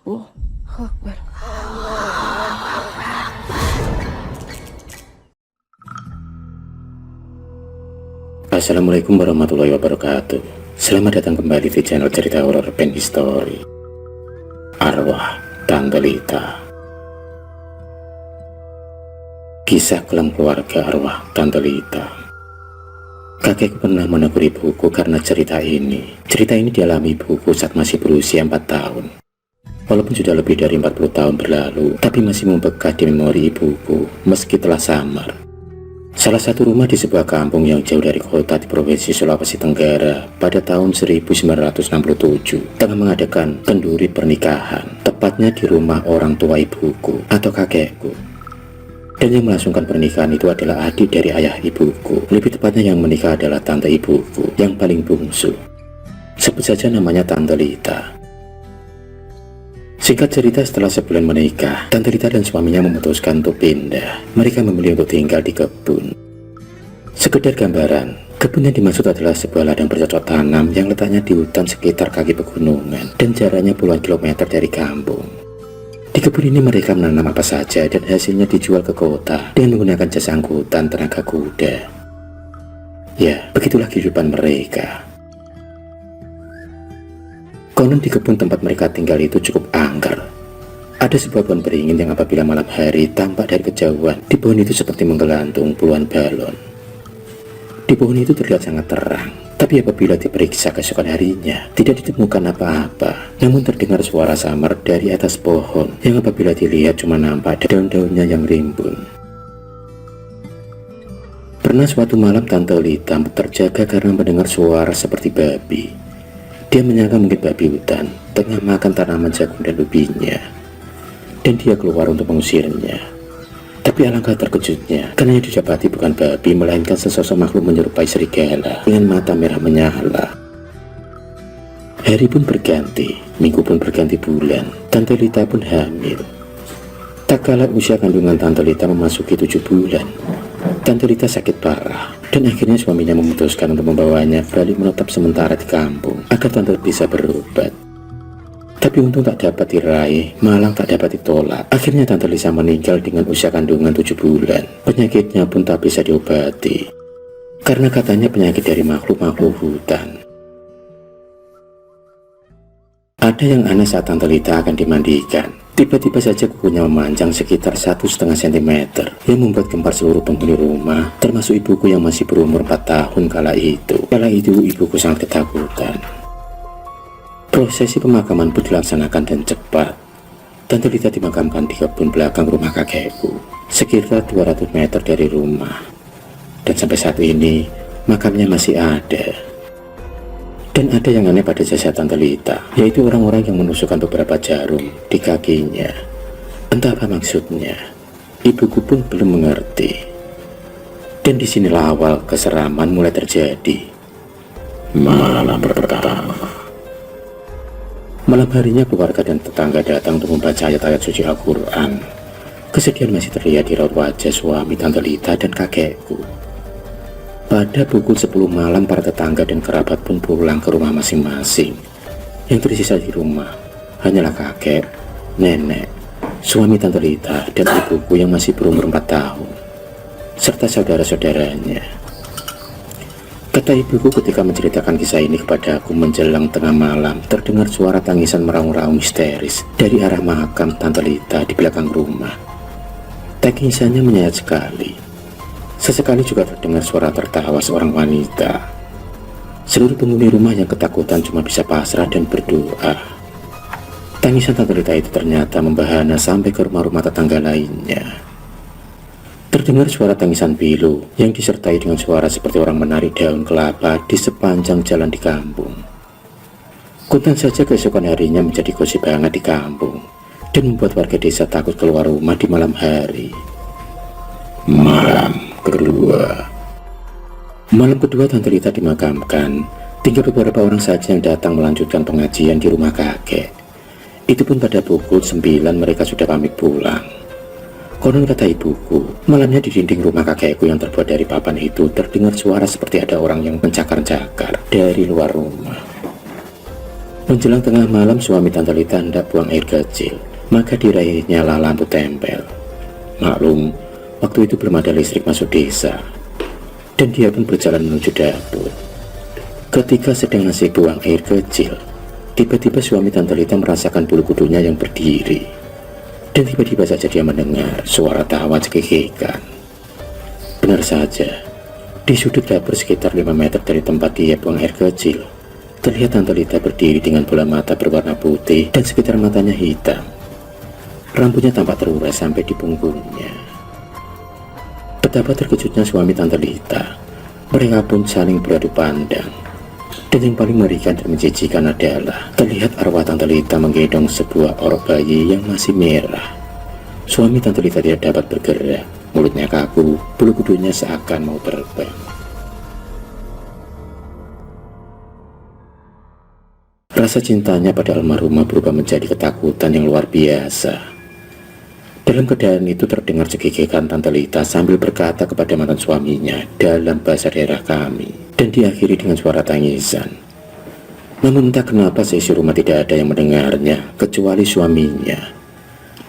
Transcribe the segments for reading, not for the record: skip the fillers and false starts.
Oh, Akbar. Assalamualaikum warahmatullahi wabarakatuh. Selamat datang kembali di channel cerita horor pen history. Arwah Tante Lita. Kisah kelam keluarga arwah Tante Lita. Kakekku pernah menegur ibuku karena cerita ini. Cerita ini dialami ibuku saat masih berusia 4 tahun. Walaupun sudah lebih dari 40 tahun berlalu, tapi masih membekas di memori ibuku meski telah samar. Salah satu rumah di sebuah kampung yang jauh dari kota di Provinsi Sulawesi Tenggara pada tahun 1967 tengah mengadakan kenduri pernikahan, tepatnya di rumah orang tua ibuku atau kakekku. Dan yang melangsungkan pernikahan itu adalah adik dari ayah ibuku. Lebih tepatnya yang menikah adalah tante ibuku yang paling bungsu. Sebut saja namanya Tante Lita. Singkat cerita, setelah sebulan menikah, Tante Lita dan suaminya memutuskan untuk pindah. Mereka memilih untuk tinggal di kebun. Sekedar gambaran, kebun yang dimaksud adalah sebuah ladang bercocok tanam yang letaknya di hutan sekitar kaki pegunungan dan jaraknya puluhan kilometer dari kampung. Di kebun ini mereka menanam apa saja dan hasilnya dijual ke kota dengan menggunakan jasa angkutan tenaga kuda. Ya, begitulah kehidupan mereka. Konon di kebun tempat mereka tinggal itu cukup angker. Ada sebuah pohon beringin yang apabila malam hari tampak dari kejauhan. Di pohon itu seperti menggelantung puluhan balon. Di pohon itu terlihat sangat terang, tapi apabila diperiksa keesokan harinya tidak ditemukan apa-apa. Namun terdengar suara samar dari atas pohon yang apabila dilihat cuma nampak daun-daunnya yang rimbun. Pernah suatu malam Tante Lita terjaga karena mendengar suara seperti babi. Dia menyangka mungkin babi hutan tengah makan tanaman jagung dan ubinya, dan dia keluar untuk mengusirnya. Tapi alangkah terkejutnya karena yang didapati bukan babi, melainkan sesosok makhluk menyerupai serigala dengan mata merah menyala. Hari pun berganti, minggu pun berganti bulan. Tante Lita pun hamil. Tak kala usia kandungan Tante Lita memasuki 7 bulan, Tante Lita sakit parah. Dan akhirnya suaminya memutuskan untuk membawanya balik menetap sementara di kampung agar Tante bisa berobat. Tapi untung tak dapat diraih, malang tak dapat ditolak. Akhirnya Tante Lisa meninggal dengan usia kandungan 7 bulan. Penyakitnya pun tak bisa diobati karena katanya penyakit dari makhluk-makhluk hutan. Ada yang aneh saat Tante Lita akan dimandikan. Tiba-tiba saja kukunya memanjang sekitar 1,5 cm yang membuat gempar seluruh penghuni rumah, termasuk ibuku yang masih berumur 4 tahun kala itu. Kala itu ibuku sangat ketakutan. Prosesi pemakaman pun dilaksanakan dan cepat. Tante Lita dimakamkan di kebun belakang rumah kakekku, sekitar 200 meter dari rumah. Dan sampai saat ini makamnya masih ada. Dan ada yang aneh pada jasad Tante Lita, yaitu orang-orang yang menusukkan beberapa jarum di kakinya. Entah apa maksudnya, ibuku pun belum mengerti. Dan disinilah awal keseraman mulai terjadi. Malam pertama. Malam harinya keluarga dan tetangga datang untuk membaca ayat-ayat suci Al-Quran. Kesedihan masih terlihat di raut wajah suami Tante Lita dan kakekku. Pada pukul 10 malam para tetangga dan kerabat pun pulang ke rumah masing-masing. Yang tersisa di rumah hanyalah kakek, nenek, suami Tante Lita dan ibuku yang masih berumur 4 tahun, serta saudara-saudaranya. Kata ibuku ketika menceritakan kisah ini kepadaku menjelang tengah malam, terdengar suara tangisan meraung-raung histeris dari arah makam Tante Lita di belakang rumah. Tangisannya menyayat sekali. Sesekali juga terdengar suara tertawa seorang wanita. Seluruh penghuni rumah yang ketakutan cuma bisa pasrah dan berdoa. Tangisan Tante Lita itu ternyata membahana sampai ke rumah-rumah tetangga lainnya. Terdengar suara tangisan pilu yang disertai dengan suara seperti orang menarik daun kelapa di sepanjang jalan di kampung. Kontan saja keesokan harinya menjadi gosip hangat di kampung dan membuat warga desa takut keluar rumah di malam hari. Malam kedua Tante Lita dimakamkan. Tinggal beberapa orang saja yang datang melanjutkan pengajian di rumah kakek. Itu pun pada pukul 9 mereka sudah pamit pulang. Konon kata ibuku, malamnya di dinding rumah kakekku yang terbuat dari papan itu terdengar suara seperti ada orang yang mencakar-cakar dari luar rumah. Menjelang tengah malam, suami Tante Lita hendak buang air kecil, maka diraihnya lah lampu tempel. Maklum, waktu itu belum ada listrik masuk desa, dan dia pun berjalan menuju dapur. Ketika sedang asik buang air kecil, tiba-tiba suami Tante Lita merasakan bulu kudunya yang berdiri. Dan tiba-tiba saja dia mendengar suara tawa cekikikan. Benar saja, di sudut dapur sekitar 5 meter dari tempat dia buang air kecil, terlihat Tante Lita berdiri dengan bola mata berwarna putih dan sekitar matanya hitam. Rambutnya tampak terurai sampai di punggungnya. Betapa terkejutnya suami Tante Lita. Mereka pun saling beradu pandang. Dan yang paling mengerikan dan menjijikan adalah terlihat arwah Tante Lita menggendong sebuah orok bayi yang masih merah. Suami Tante Lita tidak dapat bergerak, mulutnya kaku, bulu kudunya seakan mau terbang. Rasa cintanya pada almarhumah berubah menjadi ketakutan yang luar biasa. Dalam keadaan itu terdengar cekikikan Tante Lita sambil berkata kepada mantan suaminya dalam bahasa daerah kami, dan diakhiri dengan suara tangisan. Namun entah kenapa seisi rumah tidak ada yang mendengarnya kecuali suaminya.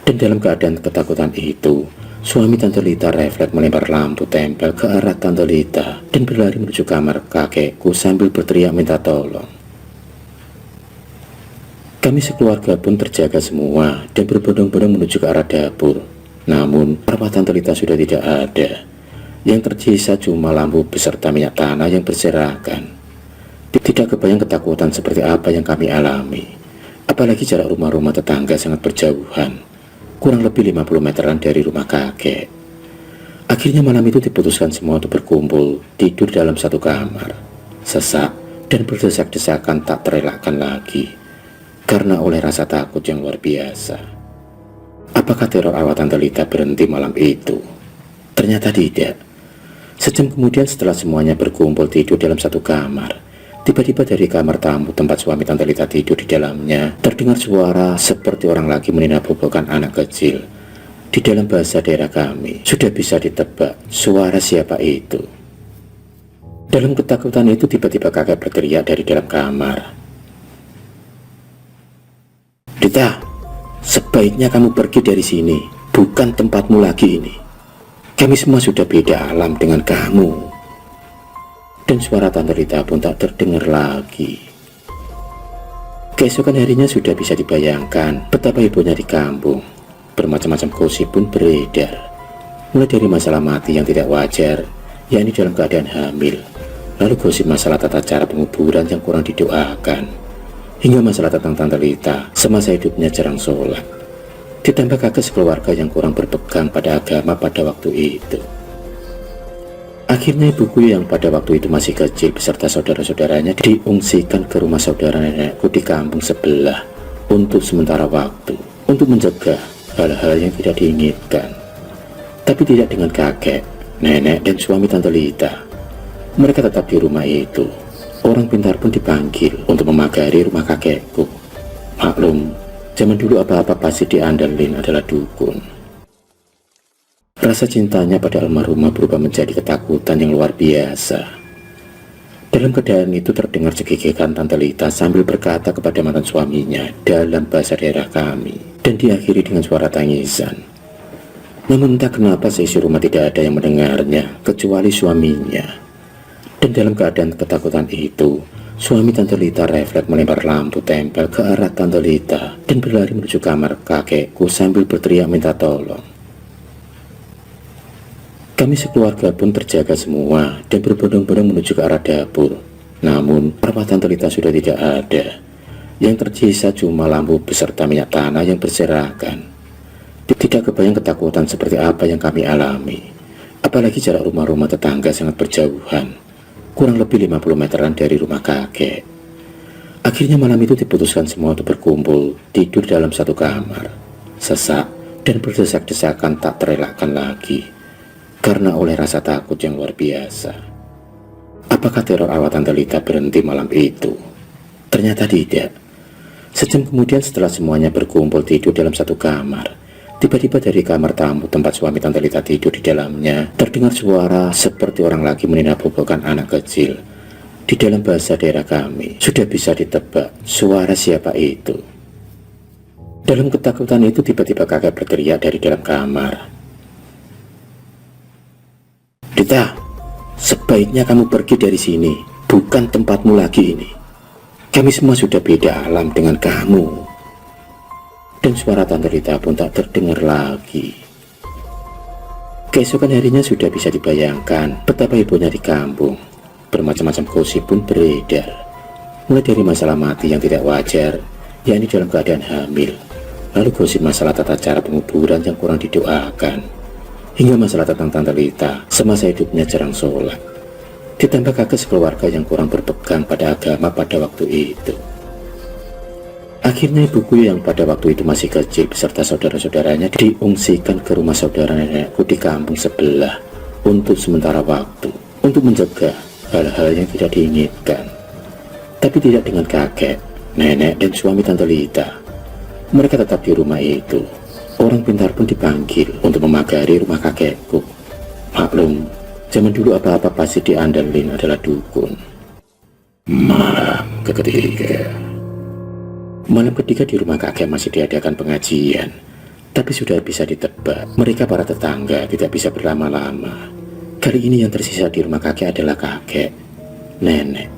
Dan dalam keadaan ketakutan itu, suami Tante Lita refleks melempar lampu tempel ke arah Tante Lita dan berlari menuju kamar kakekku sambil berteriak minta tolong. Kami sekeluarga pun terjaga semua dan berbondong-bondong menuju ke arah dapur. Namun arwah Tante Lita sudah tidak ada. Yang tersisa cuma lampu beserta minyak tanah yang berserakan. Tidak kebayang ketakutan seperti apa yang kami alami. Apalagi jarak rumah-rumah tetangga sangat berjauhan, kurang lebih 50 meteran dari rumah kakek. Akhirnya malam itu diputuskan semua untuk berkumpul tidur dalam satu kamar. Sesak dan berdesak-desakan tak terelakkan lagi karena oleh rasa takut yang luar biasa. Apakah teror arwah Tante Lita berhenti malam itu? Ternyata tidak. Sejam kemudian setelah semuanya berkumpul tidur dalam satu kamar, tiba-tiba dari kamar tamu tempat suami Tante Lita tidur di dalamnya terdengar suara seperti orang lagi meninabobokan anak kecil. Di dalam bahasa daerah kami sudah bisa ditebak suara siapa itu. Dalam ketakutan itu tiba-tiba kakek berteriak dari dalam kamar, "Lita, sebaiknya kamu pergi dari sini, bukan tempatmu lagi ini. Kami semua sudah beda alam dengan kamu." Dan suara Tante Lita pun tak terdengar lagi. Keesokan harinya sudah bisa dibayangkan betapa ibunya di kampung. Bermacam-macam gosip pun beredar, mulai dari masalah mati yang tidak wajar, yakni dalam keadaan hamil, lalu gosip masalah tata cara penguburan yang kurang didoakan, hingga masalah tentang Tante Lita semasa hidupnya jarang sholat, ditambah kakek sekeluarga yang kurang berpegang pada agama pada waktu itu. Akhirnya ibuku yang pada waktu itu masih kecil beserta saudara-saudaranya diungsikan ke rumah saudara nenekku di kampung sebelah untuk sementara waktu, untuk mencegah hal-hal yang tidak diinginkan. Tapi tidak dengan kakek, nenek, dan suami Tante Lita. Mereka tetap di rumah itu. Orang pintar pun dipanggil untuk memagari rumah kakekku. Maklum, zaman dulu apa-apa pasti diandalin adalah dukun. Rasa cintanya pada almarhumah berubah menjadi ketakutan yang luar biasa. Dalam keadaan itu terdengar cekikikan Tante Lita sambil berkata kepada mantan suaminya dalam bahasa daerah kami, dan diakhiri dengan suara tangisan. Namun entah kenapa seisi rumah tidak ada yang mendengarnya kecuali suaminya. Dan dalam keadaan ketakutan itu, suami Tante Lita refleks melempar lampu tempel ke arah Tante Lita dan berlari menuju kamar kakekku sambil berteriak minta tolong. Kami sekeluarga pun terjaga semua dan berbondong-bondong menuju ke arah dapur. Namun arwah Tante Lita sudah tidak ada. Yang tersisa cuma lampu beserta minyak tanah yang berserakan. Tidak kebayang ketakutan seperti apa yang kami alami. Apalagi jarak rumah-rumah tetangga sangat berjauhan, kurang lebih 50 meteran dari rumah kakek. Akhirnya malam itu diputuskan semua untuk berkumpul tidur dalam satu kamar. Sesak dan berdesak-desakan tak terelakkan lagi karena oleh rasa takut yang luar biasa. Apakah teror arwah Tante Lita berhenti malam itu? Ternyata tidak. Sejam kemudian setelah semuanya berkumpul tidur dalam satu kamar, Tiba-tiba dari kamar tamu tempat suami Tante Lita tidur di dalamnya, terdengar suara seperti orang lagi meninabobokan anak kecil. Di dalam bahasa daerah kami, sudah bisa ditebak suara siapa itu. Dalam ketakutan itu tiba-tiba kakek berteriak dari dalam kamar. Lita, sebaiknya kamu pergi dari sini, bukan tempatmu lagi ini. Kami semua sudah beda alam dengan kamu. Dan suara Tante Lita pun tak terdengar lagi. Keesokan harinya sudah bisa dibayangkan betapa ibunya di kampung. Bermacam-macam gosip pun beredar. Mulai dari masalah mati yang tidak wajar, yakni dalam keadaan hamil. Lalu gosip masalah tata cara penguburan yang kurang didoakan. Hingga masalah tentang Tante Lita semasa hidupnya jarang sholat. Ditambah kakek sekeluarga yang kurang berpegang pada agama pada waktu itu. Akhirnya ibuku yang pada waktu itu masih kecil beserta saudara-saudaranya diungsikan ke rumah saudara nenekku di kampung sebelah untuk sementara waktu, untuk mencegah hal-hal yang tidak diinginkan. Tapi tidak dengan kakek, nenek, dan suami Tante Lita. Mereka tetap di rumah itu. Orang pintar pun dipanggil untuk memagari rumah kakekku. Maklum, zaman dulu apa-apa pasti diandelin adalah dukun. Malam ketiga. Malam ketiga di rumah kakek masih diadakan pengajian. Tapi sudah bisa ditebak, mereka para tetangga tidak bisa berlama-lama. Kali ini yang tersisa di rumah kakek adalah kakek, nenek,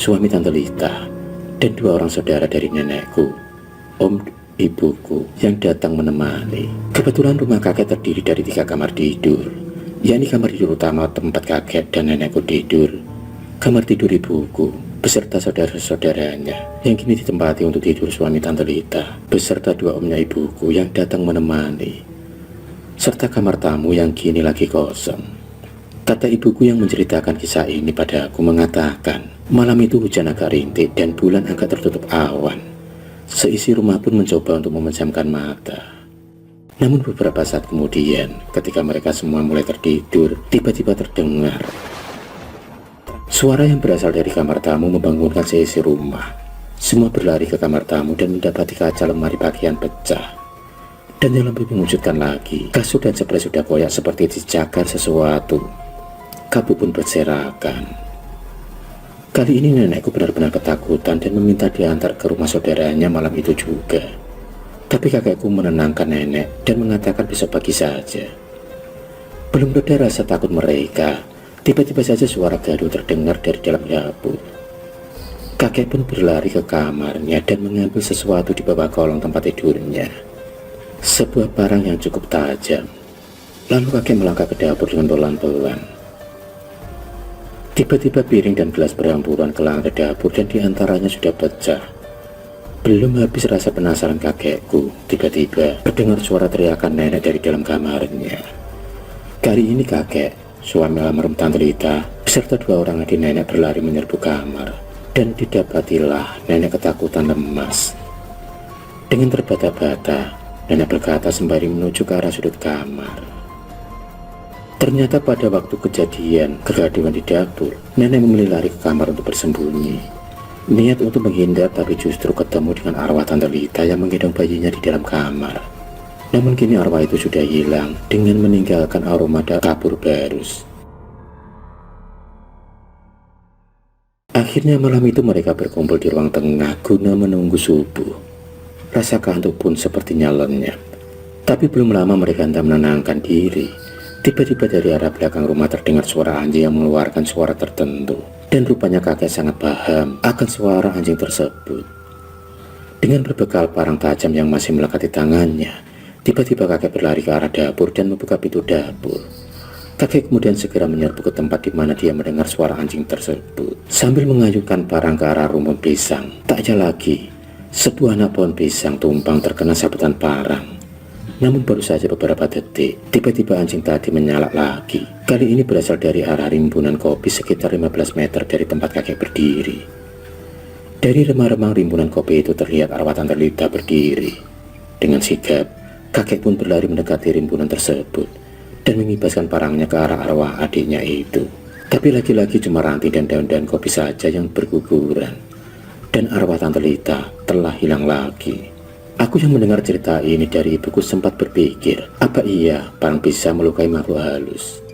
suami Tante Lita, dan dua orang saudara dari nenekku, om ibuku yang datang menemani. Kebetulan rumah kakek terdiri dari 3 kamar tidur, yakni kamar tidur utama tempat kakek dan nenekku tidur, kamar tidur ibuku beserta saudara-saudaranya yang kini ditempati untuk tidur suami Tante Lita beserta 2 omnya ibuku yang datang menemani, serta kamar tamu yang kini lagi kosong. Kata ibuku yang menceritakan kisah ini padaku mengatakan, malam itu hujan agak rintik dan bulan agak tertutup awan. Seisi rumah pun mencoba untuk memejamkan mata. Namun beberapa saat kemudian, ketika mereka semua mulai tertidur, tiba-tiba terdengar suara yang berasal dari kamar tamu membangunkan seisi rumah. Semua berlari ke kamar tamu dan mendapati kaca lemari pakaian pecah. Dan yang lebih mengejutkan lagi, kasur dan sebelah sudah koyak seperti dicagar sesuatu. Kabut pun berserakan. Kali ini nenekku benar-benar ketakutan dan meminta diantar ke rumah saudaranya malam itu juga. Tapi kakekku menenangkan nenek dan mengatakan besok pagi saja. Belum reda rasa takut mereka, tiba-tiba saja suara gaduh terdengar dari dalam dapur. Kakek pun berlari ke kamarnya dan mengambil sesuatu di bawah kolong tempat tidurnya. Sebuah barang yang cukup tajam. Lalu kakek melangkah ke dapur dengan pelan-pelan. Tiba-tiba piring dan gelas berhamburan ke lantai dapur dan diantaranya sudah pecah. Belum habis rasa penasaran kakekku, tiba-tiba terdengar suara teriakan nenek dari dalam kamarnya. Kali ini kakek, suami almarhum Tante Lita, beserta 2 orang adik nenek berlari menyerbu kamar. Dan didapatilah nenek ketakutan lemas. Dengan terbata-bata, nenek berkata sembari menuju ke arah sudut kamar. Ternyata pada waktu kejadian kegaduhan di dapur, nenek memilih lari ke kamar untuk bersembunyi. Niat untuk menghindar tapi justru ketemu dengan arwah Tante Lita yang menggendong bayinya di dalam kamar. Namun kini arwah itu sudah hilang dengan meninggalkan aroma kapur barus. Akhirnya malam itu mereka berkumpul di ruang tengah guna menunggu subuh. Rasa kantuk pun sepertinya lenyap. Tapi belum lama mereka hendak menenangkan diri. Tiba-tiba dari arah belakang rumah terdengar suara anjing yang mengeluarkan suara tertentu. Dan rupanya kakek sangat paham akan suara anjing tersebut. Dengan berbekal parang tajam yang masih melekat di tangannya, tiba-tiba kakek berlari ke arah dapur dan membuka pintu dapur. Kakek kemudian segera menyerbu ke tempat di mana dia mendengar suara anjing tersebut. Sambil mengayunkan parang ke arah rumpun pisang, tak jauh lagi, sebuah anak pohon pisang tumbang terkena sabetan parang. Namun baru saja beberapa detik, tiba-tiba anjing tadi menyalak lagi. Kali ini berasal dari arah rimbunan kopi sekitar 15 meter dari tempat kakek berdiri. Dari remang-remang rimbunan kopi itu terlihat arwah Tante Lita berdiri. Dengan sigap, kakek pun berlari mendekati rimbunan tersebut dan mengibaskan parangnya ke arah arwah adiknya itu. Tapi lagi-lagi cuma ranting dan daun-daun kopi saja yang berguguran. Dan arwah Tante Lita telah hilang lagi. Aku yang mendengar cerita ini dari ibuku sempat berpikir, apa iya parang bisa melukai makhluk halus?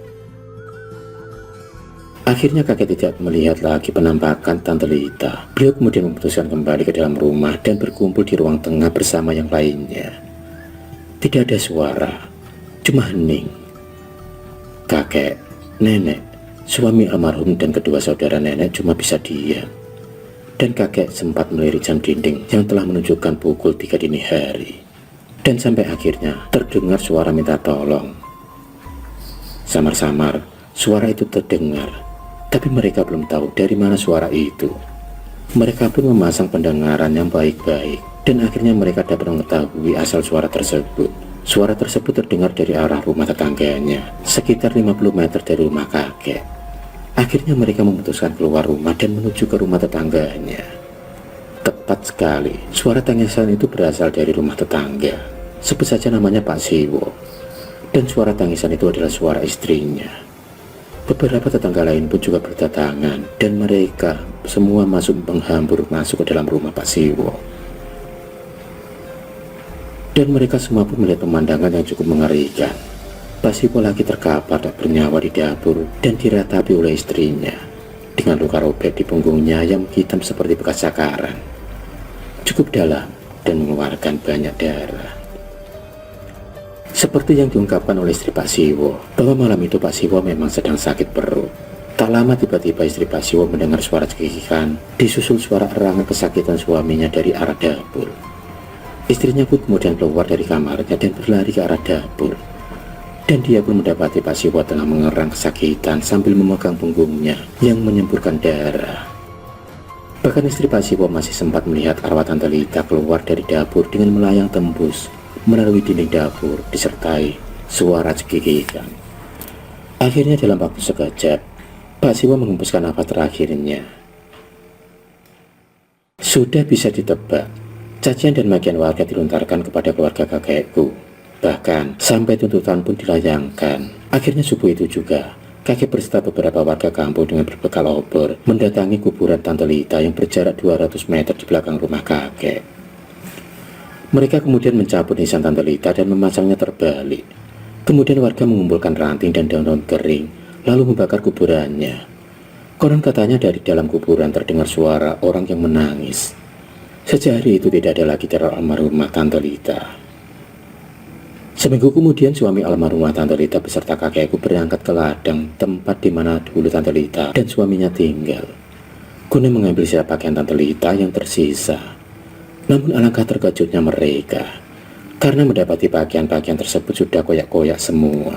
Akhirnya kakek tidak melihat lagi penampakan Tante Lita. Beliau kemudian memutuskan kembali ke dalam rumah dan berkumpul di ruang tengah bersama yang lainnya. Tidak ada suara, cuma hening. Kakek, nenek, suami almarhum dan kedua saudara nenek cuma bisa diam. Dan kakek sempat melirik jam dinding yang telah menunjukkan pukul 3 dini hari. Dan sampai akhirnya terdengar suara minta tolong. Samar-samar suara itu terdengar, tapi mereka belum tahu dari mana suara itu. Mereka pun memasang pendengaran yang baik-baik, dan akhirnya mereka dapat mengetahui asal suara tersebut. Suara tersebut terdengar dari arah rumah tetangganya, sekitar 50 meter dari rumah kakek. Akhirnya mereka memutuskan keluar rumah dan menuju ke rumah tetangganya. Tepat sekali, suara tangisan itu berasal dari rumah tetangga. Sebut saja namanya Pak Siwo. Dan suara tangisan itu adalah suara istrinya. Beberapa tetangga lain pun juga berdatangan, dan mereka semua menghambur masuk ke dalam rumah Pak Siwo. Dan mereka semua pun melihat pemandangan yang cukup mengerikan. Pak Siwo lagi terkapar tak bernyawa di dapur dan diratapi oleh istrinya dengan luka robek di punggungnya yang hitam seperti bekas cakaran, cukup dalam dan mengeluarkan banyak darah. Seperti yang diungkapkan oleh istri Pak Siwo, bahwa malam itu Pak Siwo memang sedang sakit perut. Tak lama tiba-tiba istri Pak Siwo mendengar suara cekikikan, disusul suara erangan kesakitan suaminya dari arah dapur. Istrinya pun kemudian keluar dari kamarnya dan berlari ke arah dapur. Dan dia pun mendapati Pak Siwo tengah mengerang kesakitan sambil memegang punggungnya yang menyemburkan darah. Bahkan istri Pak Siwo masih sempat melihat arwah Tante Lita keluar dari dapur dengan melayang tembus melalui dinding dapur disertai suara cekikikan. Akhirnya dalam waktu sekejap, Pak Siwo menghembuskan nafas terakhirnya. Sudah bisa ditebak, cacian dan makian warga dilontarkan kepada keluarga kakekku. Bahkan sampai tuntutan pun dilayangkan. Akhirnya subuh itu juga, kakek berserta beberapa warga kampung dengan berbekal obor mendatangi kuburan Tante Lita yang berjarak 200 meter di belakang rumah kakek. Mereka kemudian mencabut nisan Tante Lita dan memasangnya terbalik. Kemudian warga mengumpulkan ranting dan daun-daun kering, lalu membakar kuburannya. Konon katanya dari dalam kuburan terdengar suara orang yang menangis. Sejak hari itu tidak ada lagi teror almarhumah Tante Lita. Seminggu kemudian suami almarhumah Tante Lita beserta kakekku berangkat ke ladang tempat di mana dulu Tante Lita dan suaminya tinggal, guna mengambil sisa pakaian Tante Lita yang tersisa. Namun alangkah terkejutnya mereka karena mendapati pakaian-pakaian tersebut sudah koyak-koyak semua.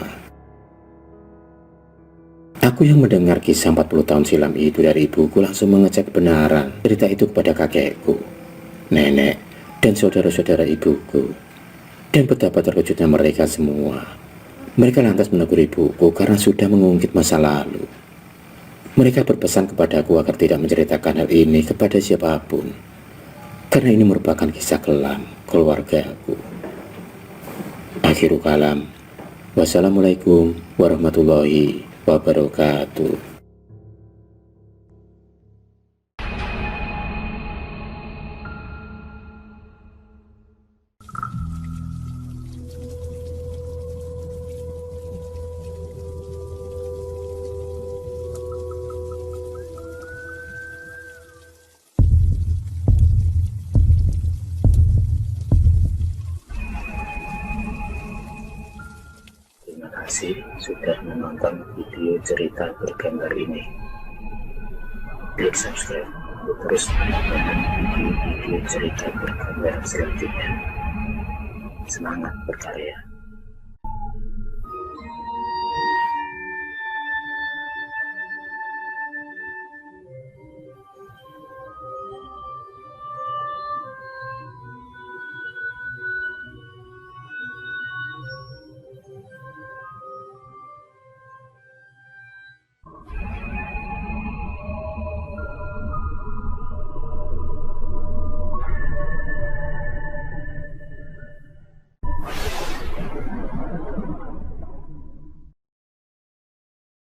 Aku yang mendengar kisah 40 tahun silam itu dari ibuku langsung mengecek kebenaran cerita itu kepada kakekku, nenek, dan saudara-saudara ibuku. Dan betapa terkejutnya mereka semua. Mereka lantas menegur ibuku karena sudah mengungkit masa lalu. Mereka berpesan kepadaku agar tidak menceritakan hal ini kepada siapapun, karena ini merupakan kisah kelam keluargaku. Akhirul kalam. Wassalamualaikum warahmatullahi wabarakatuh. Terima kasih sudah menonton video cerita bergambar ini. Klik subscribe untuk terus mendapatkan video-video cerita bergambar selanjutnya. Semangat berkarya.